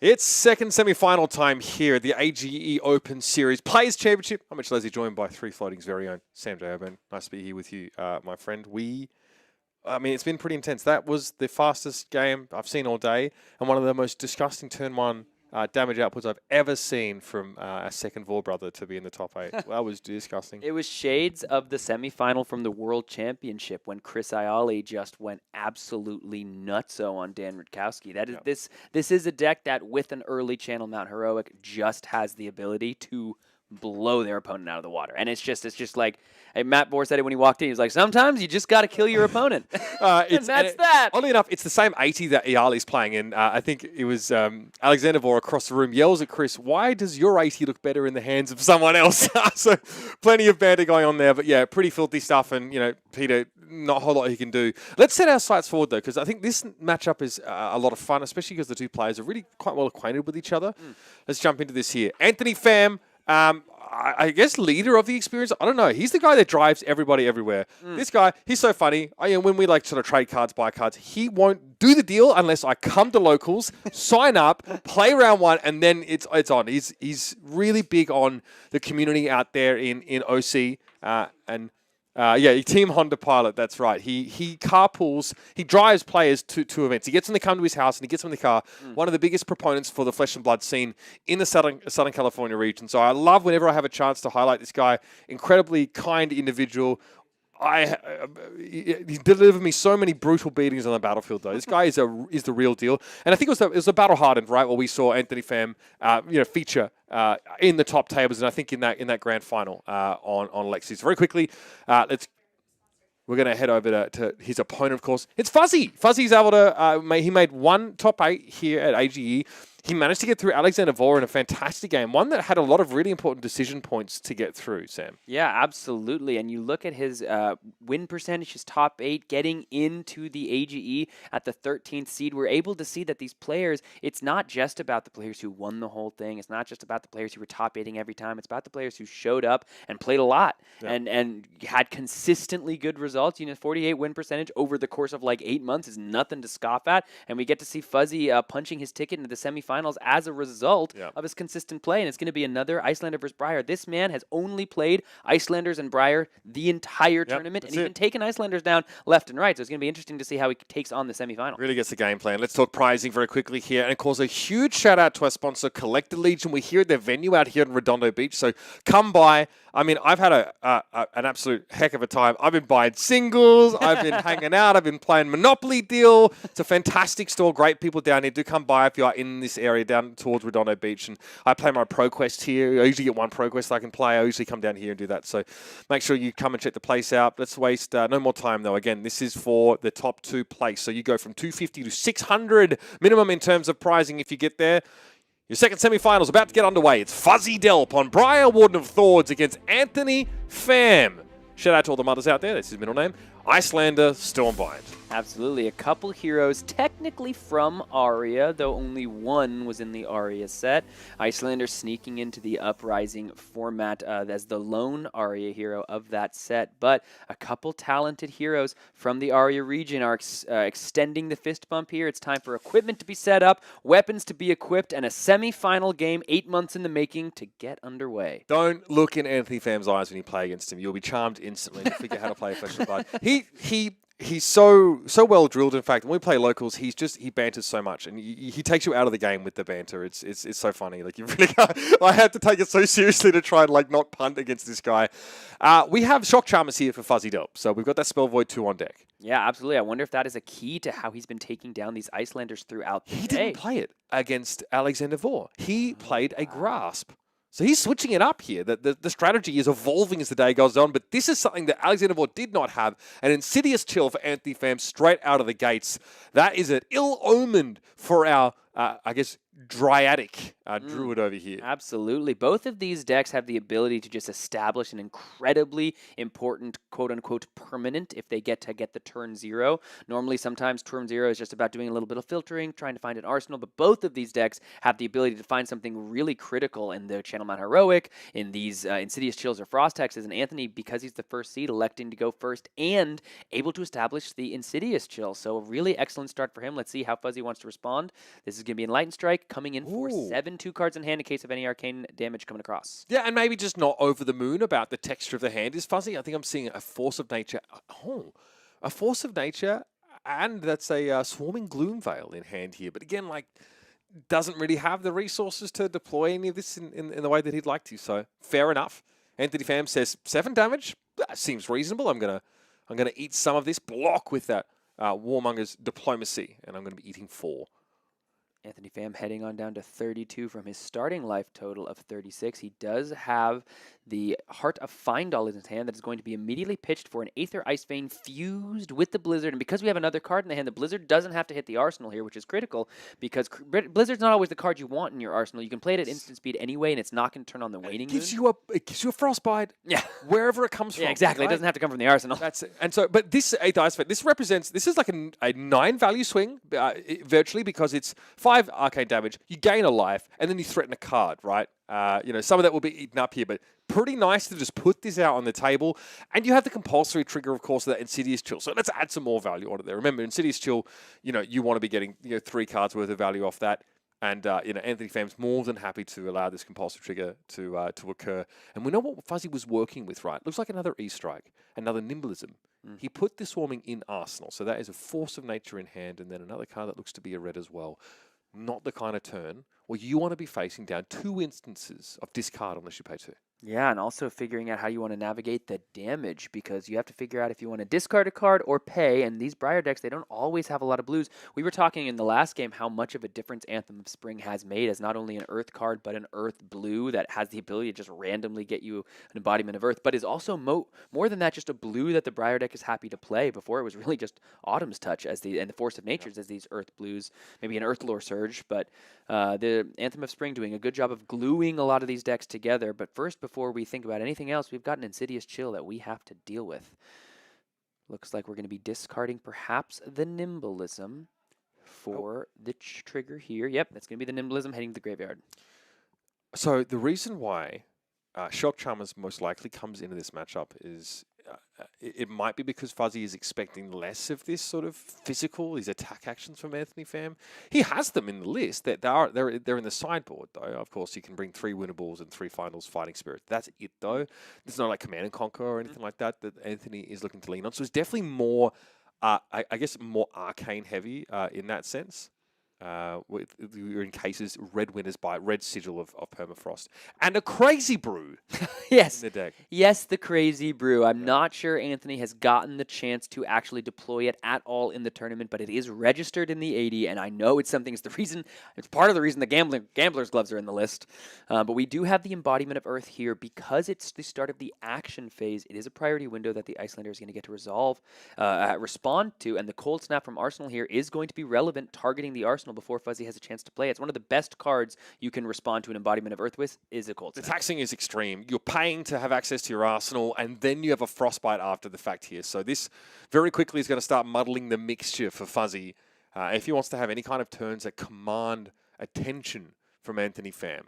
It's second semi-final time here at the AGE Open Series Players Championship. I'm Mitch Leslie, joined by Three Floating's very own Sam J. Oben. Nice to be here with you, my friend. It's been pretty intense. That was the fastest game I've seen all day, and one of the most disgusting turn one damage outputs I've ever seen from a second Vor brother to be in the top 8. That was disgusting. It was shades of the semifinal from the World Championship when Chris Ayali just went absolutely nutso on Dan Rutkowski. That is this is a deck that, with an early channel Mount Heroic, just has the ability to blow their opponent out of the water. And it's just like, hey, Matt Bohr said it when he walked in. He was like, sometimes you just got to kill your opponent. And that's that. Oddly enough, it's the same 80 that Ayali's playing in. I think it was Alexander Vor across the room yells at Chris, why does your 80 look better in the hands of someone else? So plenty of banter going on there. But yeah, pretty filthy stuff. And, you know, Peter, not a whole lot he can do. Let's set our sights forward, though, because I think this matchup is a lot of fun, especially because the two players are really quite well acquainted with each other. Let's jump into this here. Anthony Pham. I guess leader of the experience. I don't know. He's the guy that drives everybody everywhere. This guy, he's so funny. When we like sort of trade cards, buy cards, he won't do the deal unless I come to locals, sign up, play round one, and then it's on. He's really big on the community out there in OC Team Honda Pilot, that's right. He carpools, he drives players to events. He gets them to come to his house and he gets them in the car. One of the biggest proponents for the Flesh and Blood scene in the Southern California region. So I love whenever I have a chance to highlight this guy. Incredibly kind individual. He delivered me so many brutal beatings on the battlefield, though. This guy is the real deal. And I think it was the Battle Hardened, right, where we saw Anthony Pham feature in the top tables, and I think in that grand final on Lexi's. Very quickly, we're going to head over to his opponent, of course. It's Fuzzy. Fuzzy's able to he made one top 8 here at AGE. He managed to get through Alexander Vor in a fantastic game, one that had a lot of really important decision points to get through, Sam. Yeah, absolutely. And you look at his win percentage, his top 8, getting into the AGE at the 13th seed. We're able to see that these players, it's not just about the players who won the whole thing. It's not just about the players who were top 8ing every time. It's about the players who showed up and played a lot and had consistently good results. 48 win percentage over the course of like 8 months is nothing to scoff at. And we get to see Fuzzy punching his ticket into the semifinals as a result of his consistent play, and it's going to be another Iyslander versus Briar. This man has only played Icelanders and Briar the entire tournament, and he's been taking Icelanders down left and right, so it's going to be interesting to see how he takes on the semifinal. Really gets the game plan. Let's talk prizing very quickly here, and of course a huge shout out to our sponsor, Collector Legion. We're here at their venue out here in Redondo Beach, so come by. I mean, I've had an absolute heck of a time. I've been buying singles, I've been hanging out, I've been playing Monopoly Deal. It's a fantastic store, great people down here. Do come by if you are in this area down towards Redondo Beach. And I play my Pro Quest here. I usually get one Pro Quest I can play. I usually come down here and do that. So make sure you come and check the place out. Let's waste no more time, though. Again, this is for the top 2 place. So you go from 250 to 600 minimum in terms of prizing if you get there. Your second semi-final is about to get underway. It's Fuzzy Delp on Briar, Warden of Thorns against Anthony Pham. Shout out to all the mothers out there. That's his middle name. Iyslander Stormbind. Absolutely. A couple heroes technically from Aria, though only one was in the Aria set. Iyslander sneaking into the Uprising format as the lone Aria hero of that set. But a couple talented heroes from the Aria region are extending the fist bump here. It's time for equipment to be set up, weapons to be equipped, and a semi-final game 8 months in the making to get underway. Don't look in Anthony Pham's eyes when you play against him. You'll be charmed instantly. You'll forget how to play Flesh and Blood. He's so well drilled. In fact, when we play locals, he banters so much, and he takes you out of the game with the banter. It's so funny. Like, you really can't, I had to take it so seriously to try and not punt against this guy. We have Shock Charmers here for Fuzzy Delp, so we've got that Spell Void 2 on deck. Yeah, absolutely. I wonder if that is a key to how he's been taking down these Icelanders throughout the day. He didn't play it against Alexander Vor. He played a Grasp. So he's switching it up here. The strategy is evolving as the day goes on, but this is something that Alexander Vor did not have. An Insidious Chill for Anthony Pham straight out of the gates. That is an ill-omened for our, Dryadic Druid over here. Absolutely. Both of these decks have the ability to just establish an incredibly important quote-unquote permanent if they get the turn 0. Normally, sometimes turn 0 is just about doing a little bit of filtering, trying to find an arsenal, but both of these decks have the ability to find something really critical in the Channel Mount Heroic, in these Insidious Chills or Frost Hexes, and Anthony, because he's the first seed, electing to go first and able to establish the Insidious Chill. So a really excellent start for him. Let's see how Fuzzy wants to respond. This is going to be Enlightened Strike, coming in for Ooh. 7 2 cards in hand in case of any arcane damage coming across. Yeah, and maybe just not over the moon about the texture of the hand is fuzzy. I think I'm seeing a force of nature. Oh, a force of nature, and that's a swarming gloom veil in hand here. But again, like, doesn't really have the resources to deploy any of this in the way that he'd like to. So fair enough. Anthony Pham says 7 damage. That seems reasonable. I'm gonna eat some of this block with that Warmonger's diplomacy, and I'm gonna be eating 4. Anthony Pham heading on down to 32 from his starting life total of 36. He does have the Heart of Findall in his hand that is going to be immediately pitched for an Aether Ice Vein fused with the Blizzard. And because we have another card in the hand, the Blizzard doesn't have to hit the arsenal here, which is critical because Blizzard's not always the card you want in your arsenal. You can play it at instant speed anyway, and it's not going to turn on the waning moon. It gives you a frostbite. Yeah, wherever it comes from. Yeah, exactly. Right? It doesn't have to come from the arsenal. That's it. And so, but this Aether Ice Vein, this is like a 9 value swing virtually because it's 5 arcane damage. You gain a life, and then you threaten a card, right? Some of that will be eaten up here, but pretty nice to just put this out on the table. And you have the compulsory trigger, of course, of that Insidious Chill. So let's add some more value onto there. Remember, Insidious Chill, you want to be getting 3 cards worth of value off that. And Anthony Pham's more than happy to allow this compulsory trigger to occur. And we know what Fuzzy was working with, right? Looks like another E-Strike, another Nimblism. He put this swarming in Arsenal, so that is a force of nature in hand, and then another card that looks to be a red as well. Not the kind of turn where you want to be facing down 2 instances of discard unless you pay 2. Yeah, and also figuring out how you want to navigate the damage because you have to figure out if you want to discard a card or pay. And these Briar decks, they don't always have a lot of blues. We were talking in the last game how much of a difference Anthem of Spring has made as not only an Earth card, but an Earth blue that has the ability to just randomly get you an embodiment of Earth, but is also more than that, just a blue that the Briar deck is happy to play. Before it was really just Autumn's Touch and the Force of Natures as these Earth blues, maybe an Earth Lore Surge, but the Anthem of Spring doing a good job of gluing a lot of these decks together. But first, before we think about anything else, we've got an Insidious Chill that we have to deal with. Looks like we're going to be discarding perhaps the Nimblism for the trigger here. Yep, that's going to be the Nimblism heading to the graveyard. So the reason why Shock Charmers most likely comes into this matchup is it might be because Fuzzy is expecting less of this sort of physical, these attack actions from Anthony Pham. He has them in the list. They're in the sideboard, though. Of course, you can bring 3 winnables and 3 finals Fighting Spirit. That's it, though. There's not like Command and Conquer or anything like that Anthony is looking to lean on. So it's definitely more, I guess, more arcane heavy in that sense. You're in cases red winners by red sigil of permafrost and a crazy brew. Yes, in the deck. Yes, the crazy brew. I'm not sure Anthony has gotten the chance to actually deploy it at all in the tournament, but it is registered in the 80, and I know it's something. It's part of the reason the gambler's gloves are in the list. But we do have the embodiment of Earth here because it's the start of the action phase. It is a priority window that the Iyslander is going to get to respond to, and the Cold Snap from Arsenal here is going to be relevant, targeting the Arsenal before Fuzzy has a chance to play. It's one of the best cards you can respond to an embodiment of Earth with is a Cold Snap. The taxing is extreme. You're paying to have access to your arsenal, and then you have a frostbite after the fact here. So this very quickly is going to start muddling the mixture for Fuzzy if he wants to have any kind of turns that command attention from Anthony Pham.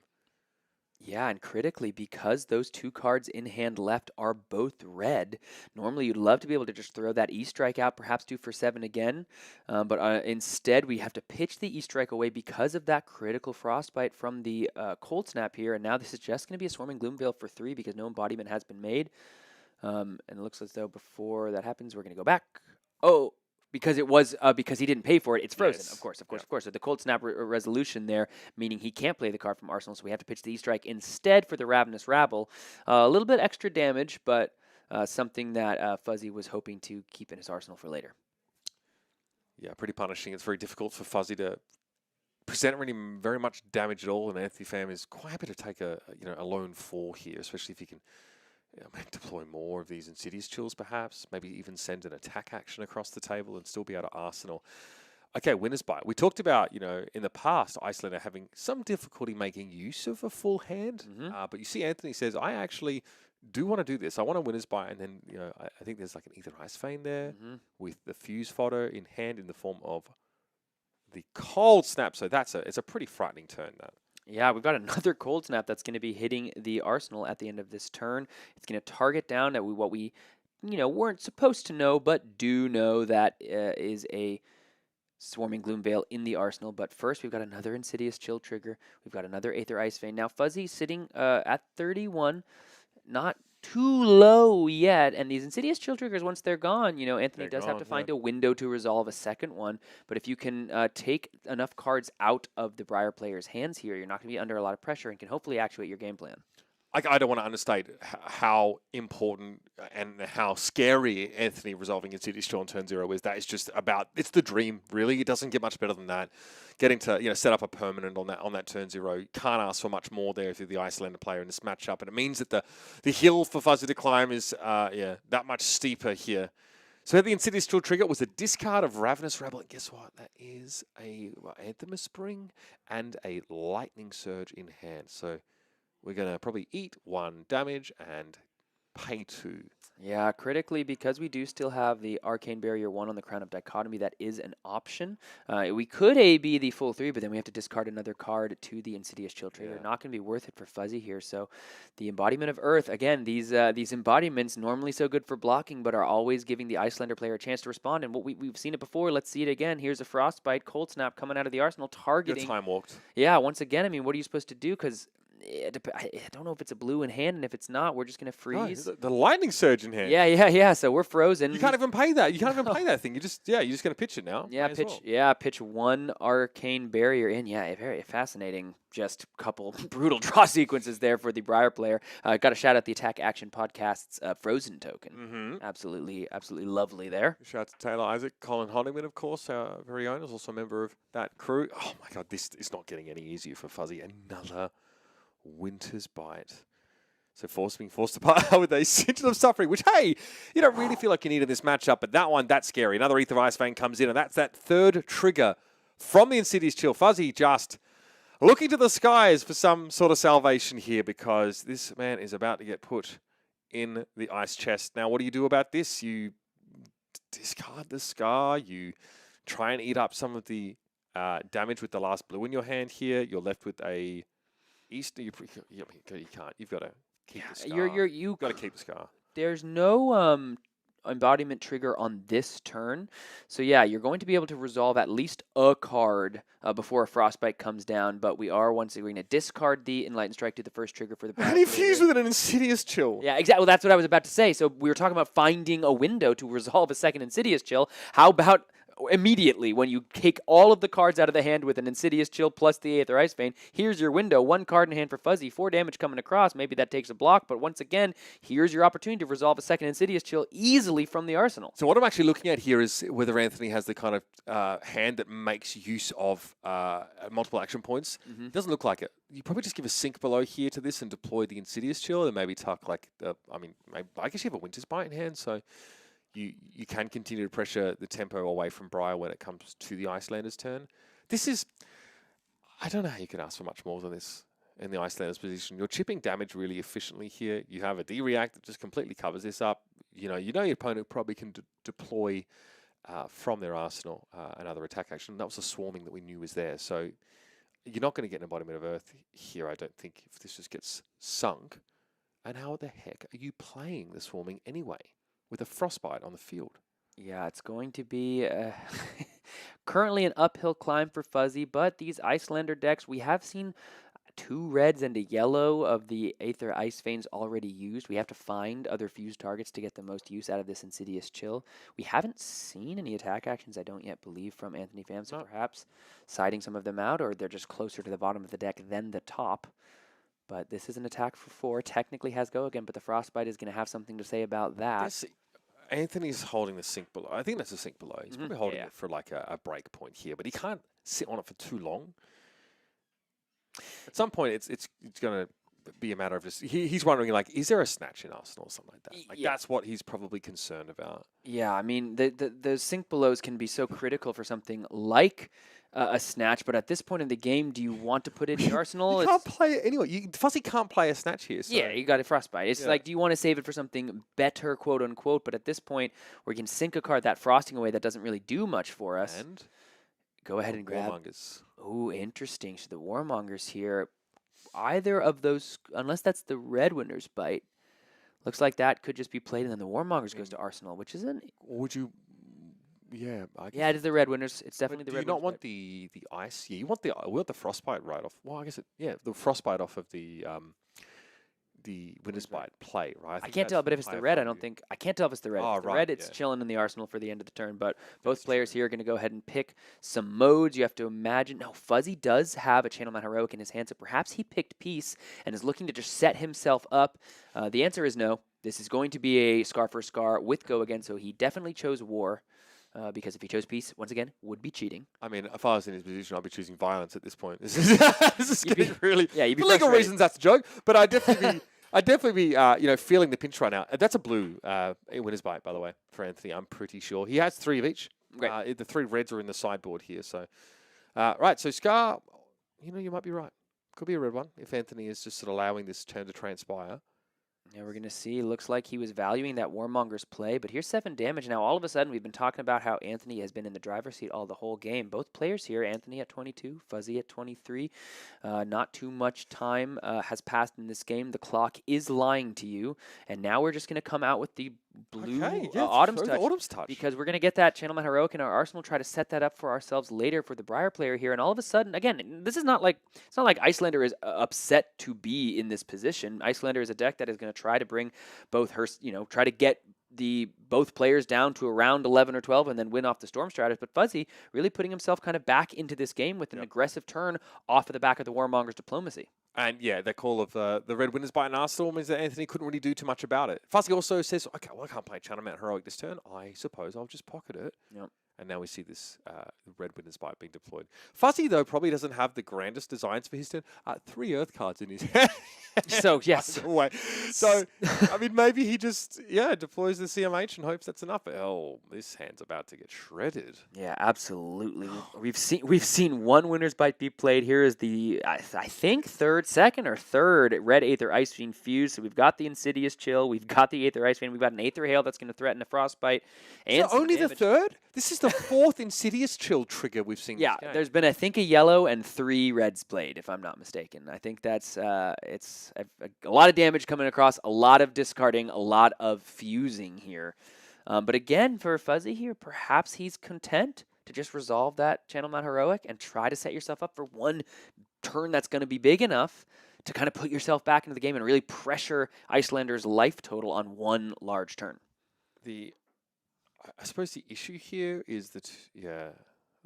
Yeah, and critically, because those 2 cards in hand left are both red, normally you'd love to be able to just throw that E-Strike out, perhaps 2 for 7 again, but instead we have to pitch the E-Strike away because of that critical frostbite from the Cold Snap here, and now this is just going to be a Swarming Gloom Veil for 3 because no embodiment has been made, and it looks as though before that happens, we're going to go back. Oh, because it was because he didn't pay for it, it's frozen. Yes. Of course. So the Cold Snap resolution there, meaning he can't play the card from Arsenal, so we have to pitch the E-Strike instead for the Ravenous Rabble. A little bit extra damage, but something that Fuzzy was hoping to keep in his arsenal for later. Yeah, pretty punishing. It's very difficult for Fuzzy to present really very much damage at all, and Anthony Pham is quite happy to take a lone 4 here, especially if he can deploy more of these Insidious Chills, perhaps. Maybe even send an attack action across the table and still be able to arsenal. Okay, Winner's Bite. We talked about, in the past, Iyslander having some difficulty making use of a full hand. But you see Anthony says, I actually do want to do this. I want a Winner's Bite. And then, I think there's like an Aether Ice Vein there with the Fuse Fodder in hand in the form of the Cold Snap. So it's a pretty frightening turn, that. Yeah, we've got another Cold Snap that's going to be hitting the Arsenal at the end of this turn. It's going to target down at what we, weren't supposed to know, but do know that is a Swarming Gloomveil in the arsenal, but first we've got another Insidious Chill trigger. We've got another Aether Ice Vein. Now Fuzzy sitting at 31, not too low yet, and these Insidious Chill triggers, once they're gone, you know, Anthony does have to find a window to resolve a second one, but if you can take enough cards out of the Briar player's hands here, you're not going to be under a lot of pressure and can hopefully actuate your game plan. I don't want to understate how important and how scary Anthony resolving Insidious Chill on turn 0 is. That is just about, it's the dream, really. It doesn't get much better than that. Getting to set up a permanent on that turn 0, can't ask for much more there if you're the Iyslander player in this matchup. And it means that the hill for Fuzzy to climb is that much steeper here. So the Insidious Chill trigger was a discard of Ravenous Rebel. And guess what? That is a Anthemous Spring and a Lightning Surge in hand. So we're going to probably eat 1 damage and pay 2. Yeah, critically, because we do still have the Arcane Barrier 1 on the Crown of Dichotomy, that is an option. We could AB the full 3, but then we have to discard another card to the Insidious Chill trigger. Not going to be worth it for Fuzzy here. So the Embodiment of Earth, again, these embodiments, normally so good for blocking, but are always giving the Iyslander player a chance to respond. And we've seen it before. Let's see it again. Here's a Frostbite, Cold Snap coming out of the arsenal, targeting. Time walked. Yeah, once again, I mean, what are you supposed to do? Because I don't know if it's a blue in hand, and if it's not, we're just going to freeze. Oh, the Lightning Surge in hand. Yeah. So we're frozen. You can't even pay that. You can't even play that thing. You're just going to pitch it now. Pitch 1 Arcane Barrier in. Yeah, very fascinating. Just a couple brutal draw sequences there for the Briar player. Got to shout out the Attack Action Podcast's Frozen token. Absolutely lovely there. Shout out to Taylor Isaac. Colin Honeyman, of course, our very own, is also a member of that crew. Oh my God, this is not getting any easier for Fuzzy. Another Winter's Bite. So being forced apart with a Sigil of Suffering, which, hey, you don't really feel like you need in this matchup, but that one, that's scary. Another Aether Ice Vein comes in, and that's that third trigger from the Insidious Chill. Fuzzy just looking to the skies for some sort of salvation here, because this man is about to get put in the ice chest. Now, what do you do about this? You discard the Scar. You try and eat up some of the damage with the last blue in your hand here. You're left with a Easter. You can't. You've got to keep the Scar. You've got to keep the Scar. There's no embodiment trigger on this turn. So yeah, you're going to be able to resolve at least a card before a Frostbite comes down, but we are once again going to discard the Enlightened Strike to the first trigger for the And he fused with an Insidious Chill. Yeah, exactly. Well, that's what I was about to say. So we were talking about finding a window to resolve a second Insidious Chill. How about immediately, when you take all of the cards out of the hand with an Insidious Chill plus the Aether Ice Vein, here's your window. 1 card in hand for Fuzzy, 4 damage coming across. Maybe that takes a block, but once again, here's your opportunity to resolve a second Insidious Chill easily from the arsenal. So what I'm actually looking at here is whether Anthony has the kind of hand that makes use of multiple action points. It doesn't look like it. You probably just give a Sink Below here to this and deploy the Insidious Chill, and maybe tuck I guess you have a Winter's Bite in hand, so you can continue to pressure the tempo away from Briar when it comes to the Icelander's turn. This is, I don't know how you can ask for much more than this in the Icelander's position. You're chipping damage really efficiently here. You have a D-React that just completely covers this up. You know your opponent probably can deploy from their arsenal another attack action. That was a swarming that we knew was there. So you're not going to get an Embodiment of Earth here, I don't think, if this just gets sunk. And how the heck are you playing the swarming anyway with a Frostbite on the field? Yeah, it's going to be currently an uphill climb for Fuzzy, but these Iyslander decks, we have seen 2 reds and a yellow of the Aether Ice Veins already used. We have to find other fused targets to get the most use out of this Insidious Chill. We haven't seen any attack actions, I don't yet believe, from Anthony Pham, so perhaps siding some of them out, or they're just closer to the bottom of the deck than the top. But this is an attack for 4. Technically has go again, but the Frostbite is going to have something to say about that. Anthony's holding the Sink Below. I think that's a Sink Below. He's probably holding it for like a break point here, but he can't sit on it for too long. At some point, it's going to be a matter of just he's wondering, like, is there a snatch in Arsenal or something like that? Like that's what he's probably concerned about. Yeah, I mean the Sink Belows can be so critical for something like a snatch, but at this point in the game, do you want to put it in the arsenal? You can't play it anyway. Fuzzy can't play a snatch here. So. Yeah, you got a Frostbite. It's like, do you want to save it for something better, quote unquote? But at this point, where you can sink a card that frosting away, that doesn't really do much for us. And go ahead and grab. Warmongers. Oh, interesting. So the Warmongers here, either of those, unless that's the Red Winter's Bite, looks like that could just be played, and then the Warmongers goes to arsenal, which isn't. Would you Yeah, I guess. Yeah, it is the red winners. It's But definitely the do red you not winners. want the ice? Yeah, you want we want the frostbite right off. Well, I guess the frostbite off of the winner's bite play, right? I think can't that's tell, but if it's the higher red, I value. don't think I can't tell if it's the red. If Oh, it's the right, red, it's yeah. chilling in the arsenal for the end of the turn. But That's both players true. here are going to go ahead and pick some modes. You have to imagine. Now, Fuzzy does have a Channel Man Heroic in his hand, so perhaps he picked Peace and is looking to just set himself up. The answer is no. This is going to be a Scar for Scar with Go again, so he definitely chose War. Because if he chose Peace, once again, would be cheating. I mean, if I was in his position, I'd be choosing violence at this point. This is You'd be- getting really. yeah, you'd be for legal frustrated. reasons, that's a joke. But I'd definitely be, feeling the pinch right now. That's a blue winner's bite, by the way, for Anthony. I'm pretty sure he has 3 of each. Great. The 3 reds are in the sideboard here. So, right. So Scar, you might be right. Could be a red one if Anthony is just sort of allowing this turn to transpire. Yeah, we're going to see. Looks like he was valuing that Warmonger's play, but here's 7 damage. Now, all of a sudden, we've been talking about how Anthony has been in the driver's seat the whole game. Both players here, Anthony at 22, Fuzzy at 23. Not too much time has passed in this game. The clock is lying to you, and now we're just going to come out with the blue Autumn's Touch. Because we're going to get that Channel Man Heroic in our arsenal, try to set that up for ourselves later for the Briar player here, and all of a sudden, again, this is not like, it's not like Iyslander is upset to be in this position. Iyslander is a deck that is going to try to bring both her, try to get both players down to around 11 or 12 and then win off the Storm Stratus. But Fuzzy really putting himself kind of back into this game with an aggressive turn off of the back of the Warmonger's diplomacy. And yeah, the call of the red winners by an Arsenal means that Anthony couldn't really do too much about it. Fuzzy also says, okay, well, I can't play Channel Man Heroic this turn. I suppose I'll just pocket it. Yep. And now we see this red winners bite being deployed. Fuzzy, though, probably doesn't have the grandest designs for his turn. 3 Earth cards in his hand. So, yes. So, I mean, maybe he just, deploys the CMH and hopes that's enough. Oh, this hand's about to get shredded. Yeah, absolutely. We've seen one winner's bite be played. Here is the, I think, second or third red Aether Ice Fiend fused. So we've got the Insidious Chill. We've got the Aether Ice Fiend. We've got an Aether Hail that's going to threaten a Frostbite. And so only the third? This is the 4th Insidious Chill trigger we've seen. Yeah, this game. there's been, I think, a yellow and 3 reds played, if I'm not mistaken. I think that's it's a lot of damage coming across, a lot of discarding, a lot of fusing here. But again, for Fuzzy here, perhaps he's content to just resolve that Channel Man Heroic and try to set yourself up for one turn that's going to be big enough to kind of put yourself back into the game and really pressure Iyslander's life total on one large turn. I suppose the issue here is that, a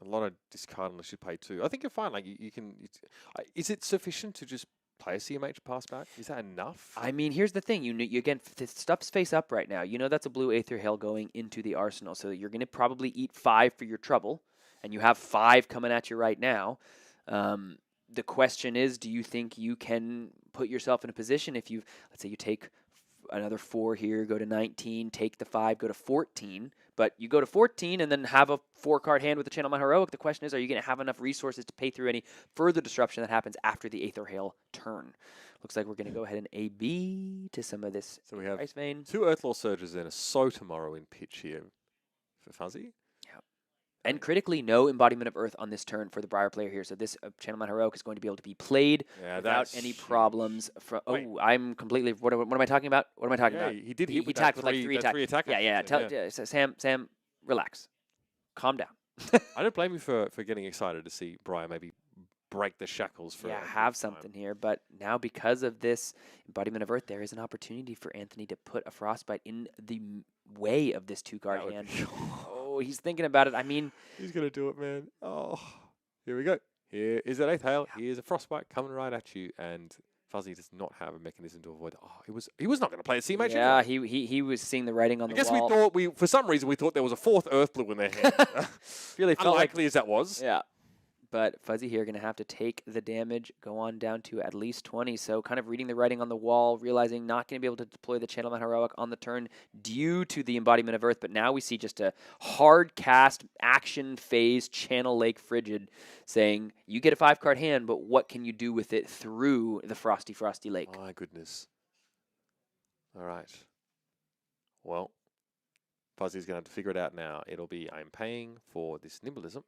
lot of discard unless you pay 2. I think you're fine. Like, you can... is it sufficient to just play a CMH pass back? Is that enough? I mean, here's the thing. Again, the stuff's face up right now. That's a blue Aether Hail going into the arsenal, so you're going to probably eat 5 for your trouble, and you have 5 coming at you right now. The question is, do you think you can put yourself in a position if let's say you take another 4 here, go to 19, take the 5, go to 14, but you go to 14 and then have a 4-card hand with the Channel Man Heroic. The question is, are you going to have enough resources to pay through any further disruption that happens after the Aether Hail turn? Looks like we're going to go ahead and AB to some of this. So we have Ice Vein. 2 Earthlaw Surges and a So Tomorrow in pitch here for Fuzzy. And critically, no embodiment of Earth on this turn for the Briar player here. So this Channel Man Heroic is going to be able to be played without any problems. I'm completely... What am I talking about? What am I talking about? He did He hit attacked with like 3 attacks. Sam, relax. Calm down. I don't blame you for getting excited to see Briar maybe break the shackles for have something here. But now because of this embodiment of Earth, there is an opportunity for Anthony to put a Frostbite in the way of this 2-card hand. Oh, he's thinking about it. I mean... He's going to do it, man. Oh, here we go. Here is an 8th Hail. Here's a Frostbite coming right at you, and Fuzzy does not have a mechanism to avoid. Oh, he was not going to play a CMH. Yeah, he was seeing the writing on the wall. I guess we thought, for some reason, we thought there was a 4th Earth Blue in their hand. Really felt unlikely as that was. Yeah. But Fuzzy here going to have to take the damage, go on down to at least 20. So kind of reading the writing on the wall, realizing not going to be able to deploy the Channel Man Heroic on the turn due to the embodiment of Earth. But now we see just a hard cast action phase Channel Lake Frigid saying, you get a 5-card hand, but what can you do with it through the Frosty Lake? My goodness. All right. Well, Fuzzy's going to have to figure it out now. It'll be, I'm paying for this nimblism.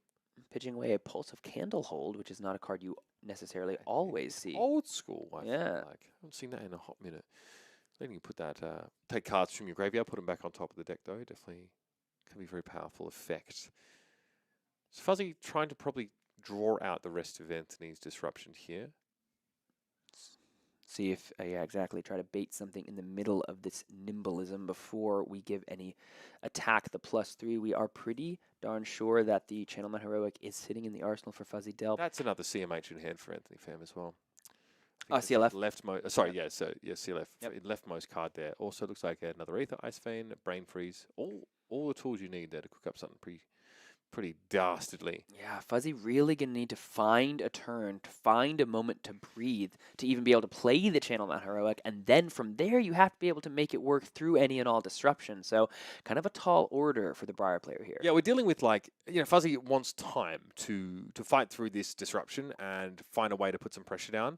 Pitching away a Pulse of Candlehold, which is not a card you necessarily always see. Old school, I feel like. I haven't seen that in a hot minute. So then you put that, take cards from your graveyard, put them back on top of the deck, though. Definitely Can be a very powerful effect. So Fuzzy trying to probably draw out the rest of Anthony's disruption here. See if, yeah, exactly. Try to bait something in the middle of this nimblism before we give any attack the +3. We are pretty darn sure that the Channelman Heroic is sitting in the arsenal for Fuzzy Delp. That's another CMH in hand for Anthony Pham as well. CLF. Leftmost. Sorry, yeah. So yeah, CLF. Yep. Leftmost card there. Also looks like another Ether, Ice Vein, Brain Freeze. All the tools you need there to cook up something pretty dastardly. Yeah, Fuzzy really going to need to find a turn, to find a moment to breathe, to even be able to play the Channel Mount Heroic, and then from there you have to be able to make it work through any and all disruption. So kind of a tall order for the Briar player here. Yeah, we're dealing with Fuzzy wants time to fight through this disruption and find a way to put some pressure down.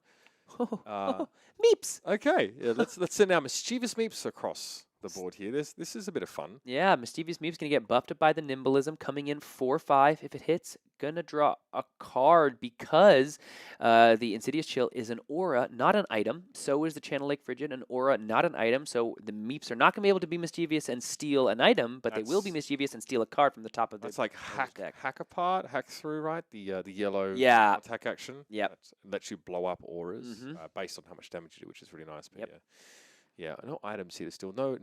Meeps! Okay, yeah, let's send our mischievous Meeps across the board here. This is a bit of fun. Yeah, Mischievous Meep's going to get buffed up by the Nimblism, coming in 4/5. If it hits, going to draw a card because the Insidious Chill is an aura, not an item. So is the Channel Lake Frigid, an aura, not an item. So the Meeps are not going to be able to be mischievous and steal an item, but they will be mischievous and steal a card from the top of the That's like hack apart, hack through, right? The yellow attack action. Yeah. Lets you blow up auras based on how much damage you do, which is really nice. But yeah, no items here to steal. No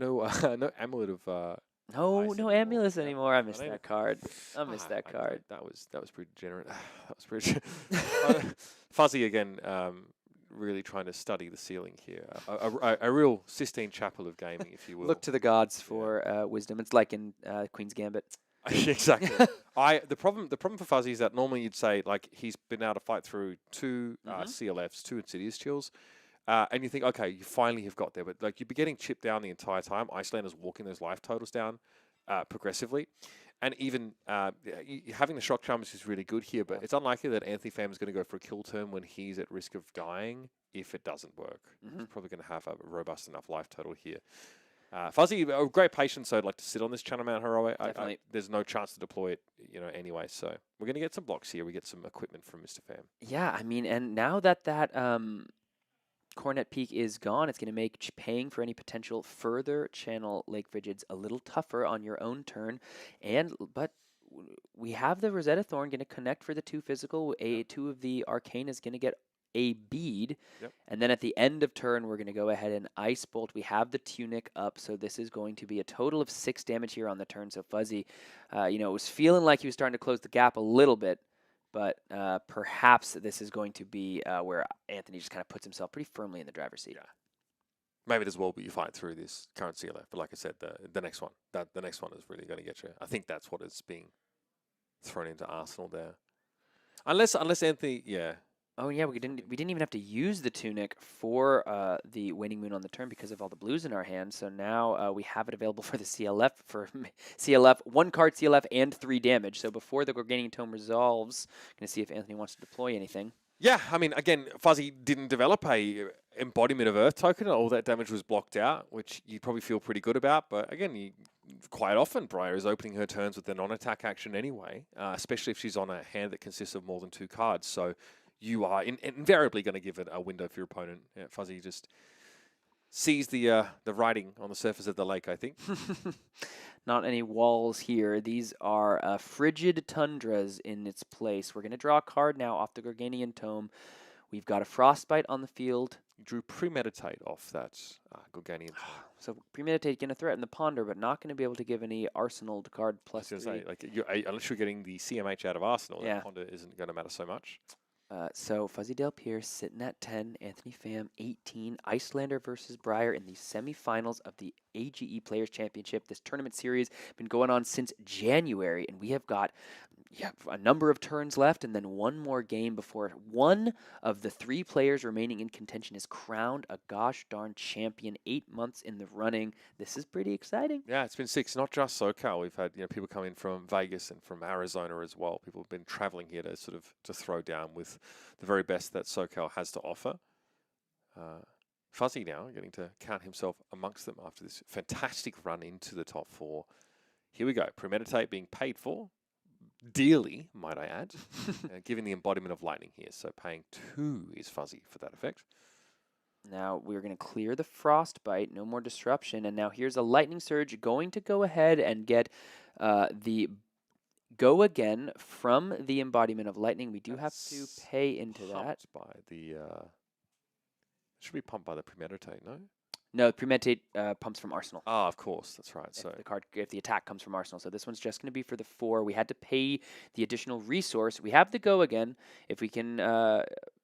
amulet of. No amulets anymore. I missed that card. I missed that card. That was pretty degenerate. That was pretty. Fuzzy again, really trying to study the ceiling here. A real Sistine Chapel of gaming, if you will. Look to the gods for wisdom. It's like in Queen's Gambit. Exactly. The problem for Fuzzy is that normally you'd say like he's been able to fight through two CLFs, two Insidious Chills. And you think, okay, you finally have got there, but like you'd be getting chipped down the entire time. Icelander's walking those life totals down progressively, and even having the shock charms is really good here. But it's unlikely that Anthony Pham is going to go for a kill turn when he's at risk of dying if it doesn't work. He's probably going to have a robust enough life total here. Fuzzy, a great patience, so I'd like to sit on this Channel Mount Heroic. There's no chance to deploy it, anyway. So we're going to get some blocks here. We get some equipment from Mr. Pham. Yeah, I mean, and now that Coronet Peak is gone, it's going to make paying for any potential further Channel Lake Frigids a little tougher on your own turn. But we have the Rosetta Thorn going to connect for the 2 physical. 2 of the Arcane is going to get a bead. And then at the end of turn, we're going to go ahead and Ice Bolt. We have the Tunic up, so this is going to be a total of 6 damage here on the turn. So Fuzzy, it was feeling like he was starting to close the gap a little bit. But perhaps this is going to be where Anthony just kind of puts himself pretty firmly in the driver's seat. Yeah. Maybe it as well, but you fight through this current CLF. But like I said, the next one, the next one is really going to get you. I think that's what is being thrown into Arsenal there. Unless Anthony, Oh yeah, we didn't even have to use the Tunic for the Waning Moon on the turn because of all the blues in our hand. So now we have it available for the CLF 1 card CLF and 3 damage. So before the Gorganian Tome resolves, going to see if Anthony wants to deploy anything. Yeah, I mean, again, Fuzzy didn't develop a embodiment of Earth token. All that damage was blocked out, which you probably feel pretty good about. But again, quite often Briar is opening her turns with the non-attack action anyway, especially if she's on a hand that consists of more than 2 cards. So you are invariably going to give it a window for your opponent. Yeah, Fuzzy just sees the writing on the surface of the lake, I think. Not any walls here. These are frigid tundras in its place. We're going to draw a card now off the Gorganian Tome. We've got a Frostbite on the field. You drew Premeditate off that Gorganian Tome. So Premeditate going to threaten the Ponder, but not going to be able to give any Arsenal card plus 3. Say, unless you're getting the CMH out of Arsenal, the Ponder isn't going to matter so much. So Fuzzy Delp here sitting at 10, Anthony Pham 18, Iyslander versus Briar in the semifinals of the AGE Players Championship. This tournament series been going on since January, and we have got a number of turns left and then one more game before one of the 3 players remaining in contention is crowned a gosh darn champion. 8 months in the running. This is pretty exciting. Yeah, it's been 6, not just SoCal. We've had people come in from Vegas and from Arizona as well. People have been traveling here to throw down with the very best that SoCal has to offer. Fuzzy now getting to count himself amongst them after this fantastic run into the top 4. Here we go. Premeditate being paid for. Dearly, might I add, given the embodiment of lightning here. So paying 2 is Fuzzy for that effect. Now we're going to clear the Frostbite, no more disruption, and now here's a Lightning Surge going to go ahead and get The go again from the embodiment of lightning. We do have to pay into that. By the should be pumped by the premeditate, no? No, premeditate pumps from Arsenal. Ah, of course, that's right. So If the attack comes from Arsenal, so this one's just going to be for the 4. We had to pay the additional resource. We have the go again. If we can,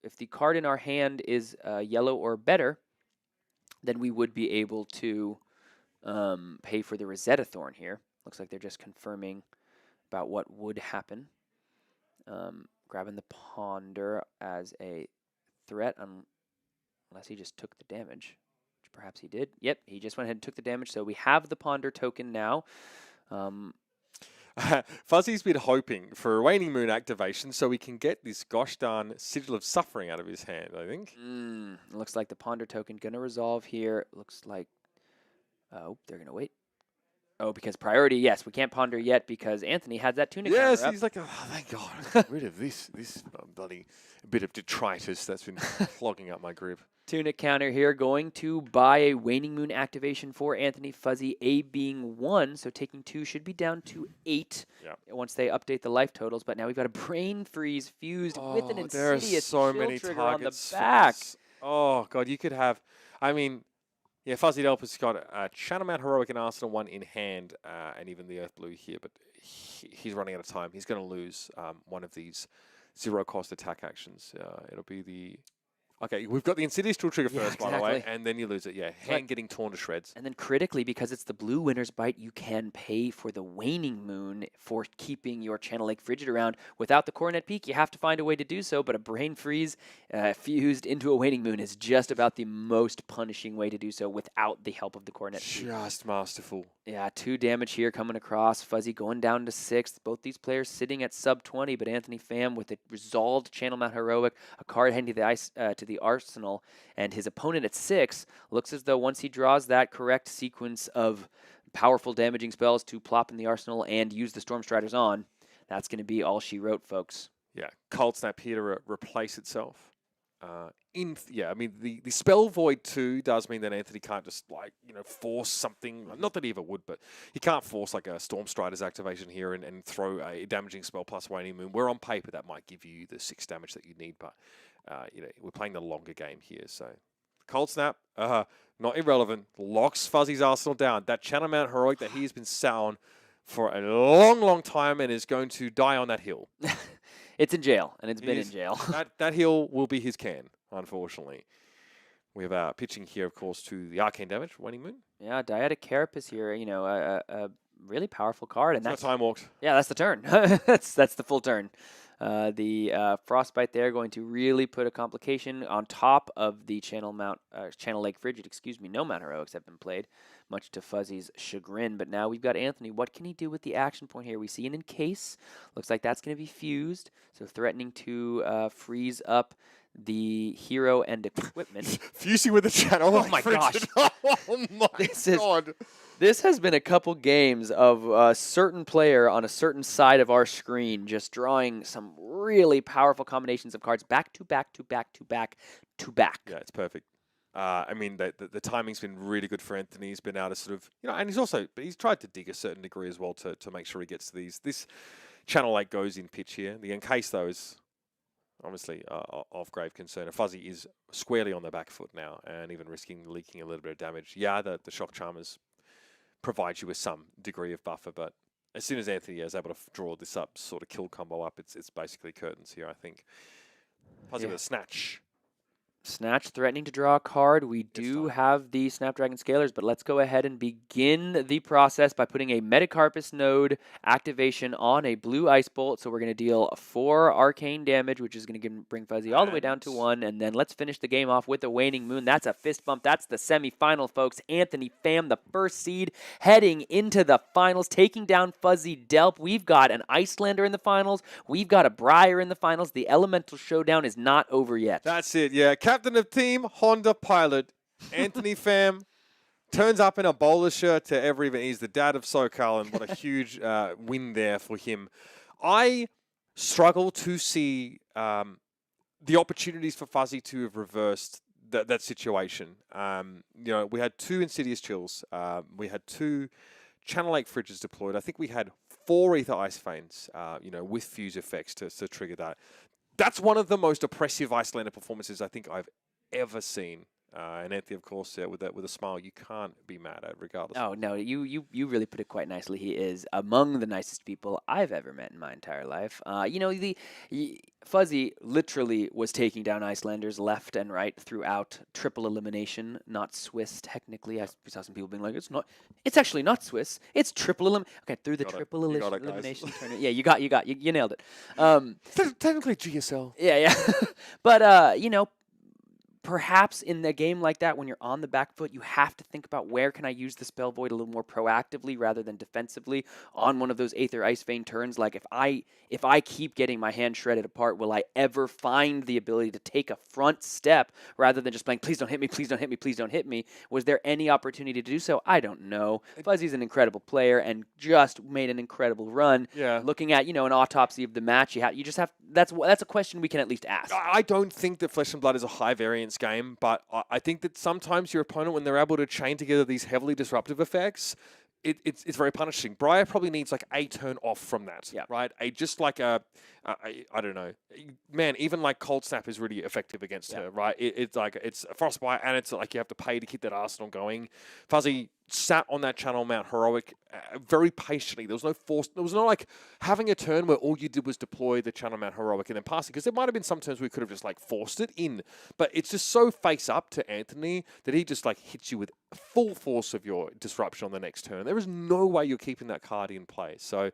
if the card in our hand is yellow or better, then we would be able to pay for the Rosetta Thorn here. Looks like they're just confirming about what would happen. Grabbing the Ponder as a threat, unless he just took the damage. Perhaps he did. Yep, he just went ahead and took the damage. So we have the Ponder token now. Fuzzy's been hoping for a Waning Moon activation so we can get this gosh darn Sigil of Suffering out of his hand, I think. Looks like the Ponder token going to resolve here. Looks like... Oh, they're going to wait. Oh, because priority, yes, we can't Ponder yet because Anthony had that tunic counter up. Yes, he's like, oh, thank God, get rid of this bloody bit of detritus that's been clogging up my grip. Tunic counter here, going to buy a Waning Moon activation for Anthony Fuzzy, A being 1, so taking 2 should be down to 8 once they update the life totals, but now we've got a Brain Freeze fused with an Insidious so chill many trigger targets on the back. Oh, God, you could have, I mean, yeah, Fuzzy Delp has got Channel Mount Heroic and Arsenal 1 in hand, and even the Earth Blue here, but he's running out of time. He's going to lose one of these zero-cost attack actions. It'll be the... Okay, we've got the Insidious Chill Trigger first, by the way, and then you lose it. Yeah, hand getting torn to shreds. And then critically, because it's the blue winner's bite, you can pay for the Waning Moon for keeping your Channel Lake Frigid around. Without the Coronet Peak, you have to find a way to do so, but a Brain Freeze fused into a Waning Moon is just about the most punishing way to do so without the help of the Coronet Peak. Just masterful. Yeah, 2 damage here coming across. Fuzzy going down to 6th. Both these players sitting at sub 20, but Anthony Pham with a resolved Channel Mount Heroic, a card heading to the Arsenal, and his opponent at 6 looks as though once he draws that correct sequence of powerful damaging spells to plop in the Arsenal and use the Storm Striders on, that's going to be all she wrote, folks. Yeah, Cold Snap here to replace itself. I mean, the Spell Void too does mean that Anthony can't just, like, force something. Not that he ever would, but he can't force, like, a Storm Strider's activation here and throw a damaging spell plus Waning Moon, where on paper that might give you the 6 damage that you need, but, we're playing the longer game here, so... Cold Snap, not irrelevant, locks Fuzzy's Arsenal down. That Channel Mount Heroic that he's been sat on for a long, long time and is going to die on that hill. It's in jail, and it's been in jail. that hill will be his can, unfortunately. We have pitching here, of course, to the Arcane damage, Waning Moon. Yeah, Dyadic Carapace here, a really powerful card. And that's time walked. Yeah, that's the turn. that's the full turn. The Frostbite there going to really put a complication on top of the Channel Lake Frigid. No Mount Heroics have been played, much to Fuzzy's chagrin. But now we've got Anthony. What can he do with the action point here? We see an Encase. Looks like that's going to be fused, so threatening to freeze up the hero and equipment. Fusing with the Channel. Oh my gosh. Oh my God. This has been a couple games of a certain player on a certain side of our screen just drawing some really powerful combinations of cards back to back to back to back to back. Yeah, it's perfect. I mean, the timing's been really good for Anthony. He's been able to sort of, and he's tried to dig a certain degree as well to make sure he gets to these. This Channel Lake goes in pitch here. The Encase, though, is obviously of grave concern. And Fuzzy is squarely on the back foot now and even risking leaking a little bit of damage. Yeah, the Shock Charmers provide you with some degree of buffer, but as soon as Anthony is able to draw this up, sort of kill combo up, it's basically curtains here, I think. Fuzzy with a Snatch. Snatch threatening to draw a card. We do have the Snapdragon Scalers, but let's go ahead and begin the process by putting a Metacarpus node activation on a blue Ice Bolt. So we're going to deal 4 arcane damage, which is going to bring Fuzzy all the way down to 1. And then let's finish the game off with a Waning Moon. That's a fist bump. That's the semifinal, folks. Anthony Pham, the first seed, heading into the finals, taking down Fuzzy Delp. We've got an Iyslander in the finals. We've got a Briar in the finals. The Elemental Showdown is not over yet. That's it, yeah. Captain of Team Honda Pilot, Anthony Pham, turns up in a bowler shirt to every event. He's the dad of SoCal, and what a huge win there for him. I struggle to see the opportunities for Fuzzy to have reversed that situation. We had 2 Insidious Chills. We had 2 Channel Lake Fridges deployed. I think we had 4 Ether Ice Veins, with fuse effects to trigger that. That's one of the most oppressive Iyslander performances I think I've ever seen. And Anthony, of course, with a smile, you can't be mad at, regardless. Oh no, you really put it quite nicely. He is among the nicest people I've ever met in my entire life. Fuzzy literally was taking down Icelanders left and right throughout triple elimination, not Swiss technically. I saw some people being like, it's actually not Swiss, it's triple elimination. Okay, through the triple elimination tournament. Yeah, you nailed it. Technically GSL. Yeah. But perhaps in a game like that, when you're on the back foot, you have to think about where can I use the Spell Void a little more proactively rather than defensively on one of those Aether Ice Vein turns. Like if I keep getting my hand shredded apart, will I ever find the ability to take a front step rather than just playing, please don't hit me, please don't hit me, please don't hit me? Was there any opportunity to do so? I don't know. Fuzzy's an incredible player and just made an incredible run. Yeah. Looking at, an autopsy of the match, you just have, that's a question we can at least ask. I don't think that Flesh and Blood is a high variance game, but I think that sometimes your opponent, when they're able to chain together these heavily disruptive effects, it's very punishing. Briar probably needs like a turn off from that, right? I don't know. Man, even like Cold Snap is really effective against her, right? It's like, it's Frostbite, and it's like you have to pay to keep that arsenal going. Fuzzy sat on that channel Mount Heroic very patiently. There was no force. There was no like having a turn where all you did was deploy the channel Mount Heroic and then pass it, because there might have been some turns we could have just like forced it in. But it's just so face up to Anthony that he just like hits you with full force of your disruption on the next turn. There is no way you're keeping that card in play. So,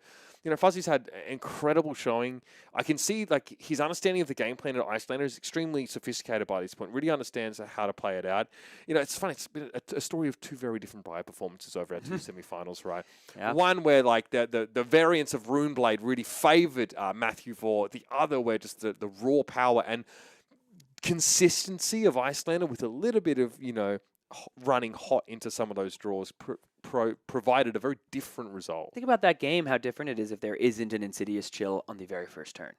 Fuzzy's had incredible showing. I can see like his understanding of the game plan at Iyslander is extremely sophisticated by this point. Really understands how to play it out. It's funny. It's been a story of two very different Briar performances over our two semifinals, right? Yeah. One where like the variance of Runeblade really favored Matthew Vore. The other where just the raw power and consistency of Iyslander with a little bit of running hot into some of those draws provided a very different result. Think about that game, how different it is if there isn't an Insidious Chill on the very first turn.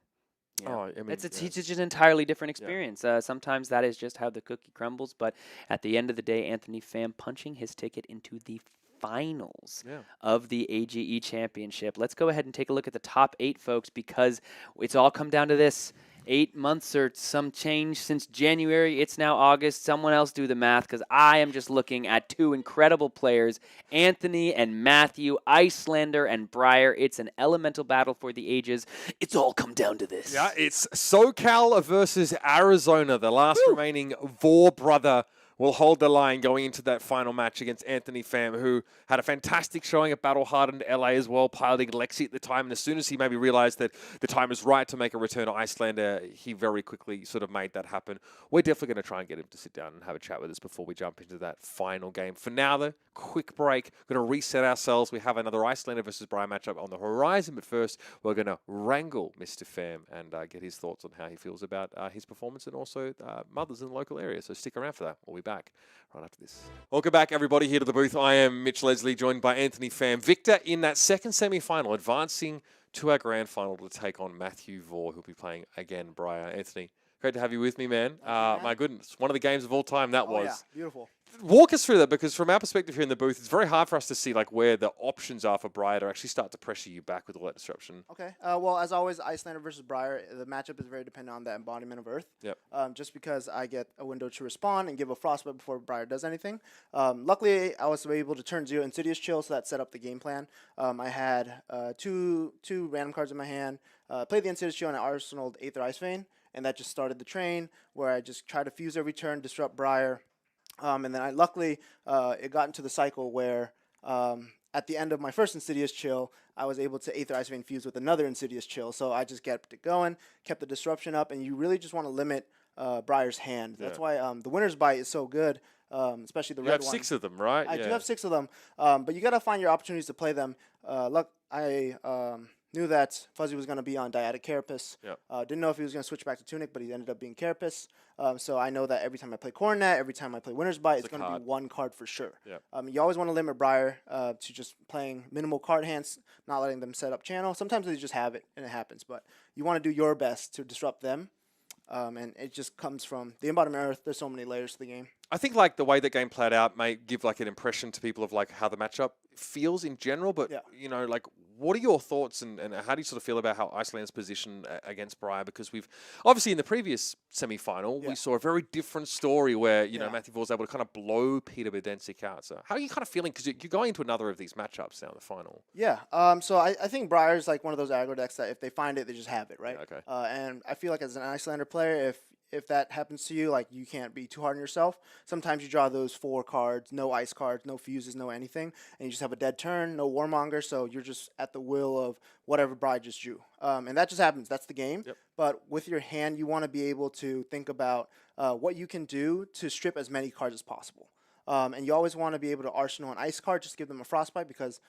It's just an entirely different experience. Yeah. Sometimes that is just how the cookie crumbles, but at the end of the day, Anthony Pham punching his ticket into the finals of the AGE Championship. Let's go ahead and take a look at the top 8, folks, because it's all come down to this. 8 months or some change since January. It's now August. Someone else do the math, because I am just looking at two incredible players, Anthony and Matthew, Iyslander and Briar. It's an elemental battle for the ages. It's all come down to this. Yeah, it's SoCal versus Arizona. The last remaining Vore brother will hold the line going into that final match against Anthony Pham, who had a fantastic showing at Battle Hardened LA as well, piloting Lexi at the time. And as soon as he maybe realized that the time was right to make a return to Iyslander, he very quickly sort of made that happen. We're definitely going to try and get him to sit down and have a chat with us before we jump into that final game. For now, though, quick break. Going to reset ourselves. We have another Iyslander versus Briar matchup on the horizon. But first, we're going to wrangle Mr. Pham and get his thoughts on how he feels about his performance and also mothers in the local area. So stick around for that. We'll be back right after this. Welcome back, everybody, here to the booth. I am Mitch Leslie, joined by Anthony Pham. Victor in that second semi-final, advancing to our grand final to take on Matthew Vore, who'll be playing again Briar. Anthony, great to have you with me, man. My goodness, one of the games of all time that was. Yeah, beautiful. Walk us through that, because from our perspective here in the booth, it's very hard for us to see like where the options are for Briar to actually start to pressure you back with all that disruption. Okay. Well, as always, Iyslander versus Briar, the matchup is very dependent on the embodiment of Earth. Yep. Just because I get a window to respond and give a frostbite before Briar does anything. Luckily, I was able to turn 0 Insidious Chill, so that set up the game plan. I had two random cards in my hand, played the Insidious Chill and I arsenaled Aether Ice Vein, and that just started the train where I just try to fuse every turn, disrupt Briar. And then luckily, it got into the cycle where at the end of my first Insidious Chill, I was able to Aether Ice Vein fuse with another Insidious Chill. So I just kept it going, kept the disruption up, and you really just want to limit Briar's hand. That's why the Winner's Bite is so good, especially the red one. You have 6 of them, right? I do have 6 of them, but you got to find your opportunities to play them. I knew that Fuzzy was going to be on Dyadic Carapace. Didn't know if he was going to switch back to Tunic, but he ended up being Carapace. So I know that every time I play Coronet, every time I play Winner's Bite, it's going to be one card for sure. You always want to limit Briar to just playing minimal card hands, not letting them set up channel. Sometimes they just have it, and it happens. But you want to do your best to disrupt them. And it just comes from the embodiment Earth. There's so many layers to the game. I think like the way the game played out may give like an impression to people of like how the matchup feels in general, but like what are your thoughts and how do you sort of feel about how Iceland's position against Briar? Because we've obviously in the previous semi-final, we saw a very different story where, you know, Matthew Vore was able to kind of blow Peter Bedensic out. So how are you kind of feeling? Because you're going into another of these matchups now in the final. Yeah. So I think Briar is like one of those aggro decks that if they find it, they just have it, right? Yeah, okay. And I feel like as an Iyslander player, if that happens to you, like you can't be too hard on yourself. Sometimes you draw those 4 cards, no ice cards, no fuses, no anything, and you just have a dead turn, no Warmonger, so you're just at the will of whatever Briar just drew. And that just happens. That's the game. Yep. But with your hand, you want to be able to think about what you can do to strip as many cards as possible. And you always want to be able to arsenal an ice card, just give them a frostbite because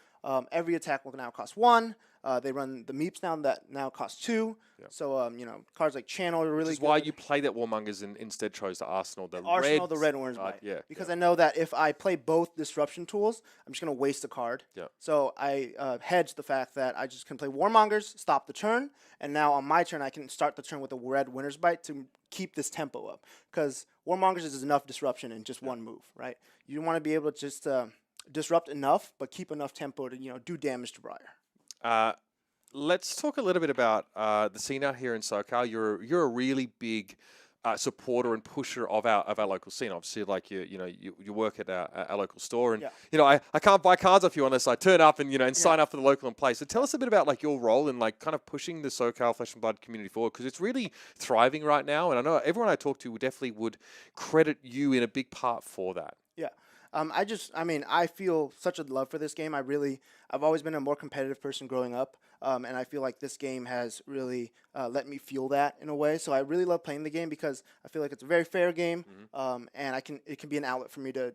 every attack will now cost 1. They run the meeps now that now cost 2. Yep. So, you know, cards like Channel are really Which is good. why you play that Warmongers and instead chose to Arsenal the red orange bite. Yeah. Because I know that if I play both disruption tools, I'm just going to waste a card. Yeah. So I hedge the fact that I just can play Warmongers, stop the turn, and now on my turn I can start the turn with a red winner's bite to keep this tempo up. Because Warmongers is enough disruption in just one move, right? You want to be able to just disrupt enough, but keep enough tempo to, you know, do damage to Briar. Let's talk a little bit about the scene out here in SoCal. You're a really big supporter and pusher of our local scene. Obviously, like you work at our local store, and you know I can't buy cards off you unless I turn up and sign up for the local and play. So tell us a bit about like your role in like kind of pushing the SoCal Flesh and Blood community forward, because it's really thriving right now, and I know everyone I talk to definitely would credit you in a big part for that. Yeah. I feel such a love for this game. I've always been a more competitive person growing up, and I feel like this game has really let me feel that in a way. So I really love playing the game because I feel like it's a very fair game, and it can be an outlet for me to,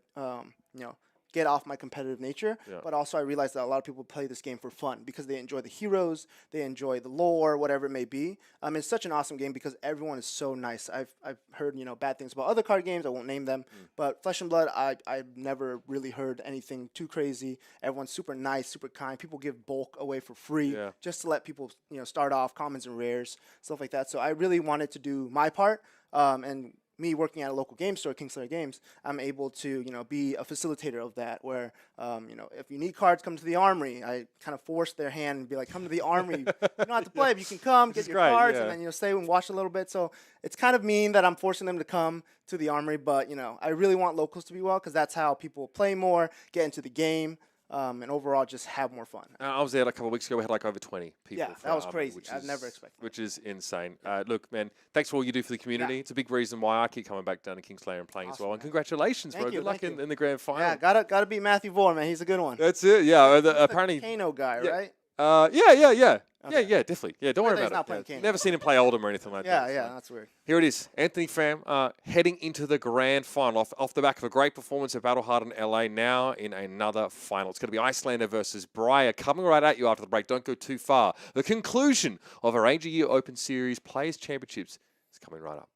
get off my competitive nature. Yeah. But also I realize that a lot of people play this game for fun because they enjoy the heroes, they enjoy the lore, whatever it may be. It's such an awesome game because everyone is so nice. I've heard bad things about other card games. I won't name them, but Flesh and Blood, I've never really heard anything too crazy. Everyone's super nice, super kind. People give bulk away for free just to let people start off commons and rares, stuff like that. So I really wanted to do my part, and me working at a local game store, Kingslayer Games, I'm able to, be a facilitator of that where, if you need cards, come to the armory. I kind of force their hand and be like, come to the armory. You don't have to play, but you can come, get your cards, and then, stay and watch a little bit. So it's kind of mean that I'm forcing them to come to the armory, but, I really want locals to be well because that's how people play more, get into the game. And overall just have more fun. I was there a couple of weeks ago. We had like over 20 people. Yeah, that was crazy. I've never expected that. Which is insane. Look, man, thanks for all you do for the community. Yeah. It's a big reason why I keep coming back down to Kingslayer and playing as well. And congratulations, bro. Good luck in the grand final. Yeah, gotta beat Matthew Vore, man. He's a good one. That's it. Yeah, apparently Kano guy, right? Yeah. Okay. Yeah, definitely. Yeah, don't worry about it. Never seen him play Oldham or anything like that. Yeah, that's weird. Here it is. Anthony Pham heading into the grand final off the back of a great performance at Battle Hard in LA, now in another final. It's going to be Iyslander versus Briar coming right at you after the break. Don't go too far. The conclusion of our AGU Open Series Players Championships is coming right up.